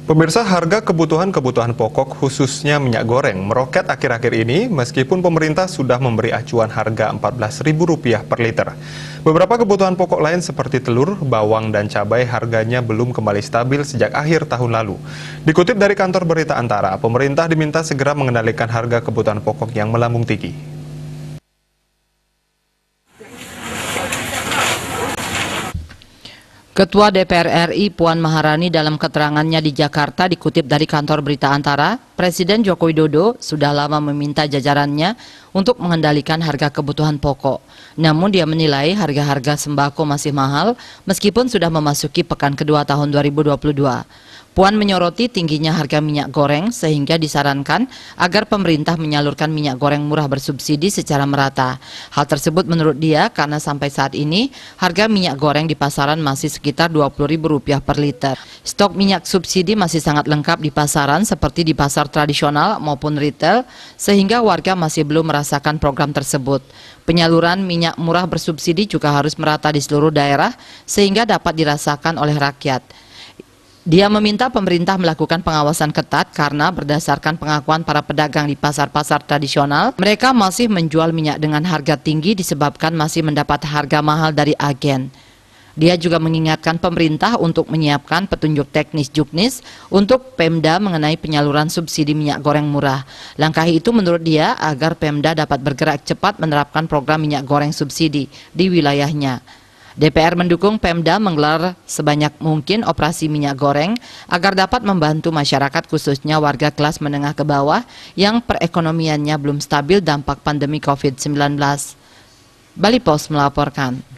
Pemirsa, harga kebutuhan pokok khususnya minyak goreng meroket akhir-akhir ini meskipun pemerintah sudah memberi acuan harga Rp14.000 per liter. Beberapa kebutuhan pokok lain seperti telur, bawang, dan cabai harganya belum kembali stabil sejak akhir tahun lalu. Dikutip dari kantor berita Antara, pemerintah diminta segera mengendalikan harga kebutuhan pokok yang melambung tinggi. Ketua DPR RI Puan Maharani dalam keterangannya di Jakarta dikutip dari kantor berita Antara, Presiden Joko Widodo sudah lama meminta jajarannya untuk mengendalikan harga kebutuhan pokok. Namun dia menilai harga-harga sembako masih mahal meskipun sudah memasuki pekan kedua tahun 2022. Puan menyoroti tingginya harga minyak goreng sehingga disarankan agar pemerintah menyalurkan minyak goreng murah bersubsidi secara merata. Hal tersebut menurut dia karena sampai saat ini harga minyak goreng di pasaran masih sekitar Rp20.000 per liter. Stok minyak subsidi masih sangat lengkap di pasaran seperti di pasar tradisional maupun retail sehingga warga masih belum merasakan program tersebut. Penyaluran minyak murah bersubsidi juga harus merata di seluruh daerah sehingga dapat dirasakan oleh rakyat. Dia meminta pemerintah melakukan pengawasan ketat karena berdasarkan pengakuan para pedagang di pasar-pasar tradisional, mereka masih menjual minyak dengan harga tinggi disebabkan masih mendapat harga mahal dari agen. Dia juga mengingatkan pemerintah untuk menyiapkan petunjuk teknis juknis untuk Pemda mengenai penyaluran subsidi minyak goreng murah. Langkah itu menurut dia agar Pemda dapat bergerak cepat menerapkan program minyak goreng subsidi di wilayahnya. DPR mendukung Pemda menggelar sebanyak mungkin operasi minyak goreng agar dapat membantu masyarakat khususnya warga kelas menengah ke bawah yang perekonomiannya belum stabil dampak pandemi COVID-19. Bali Post melaporkan.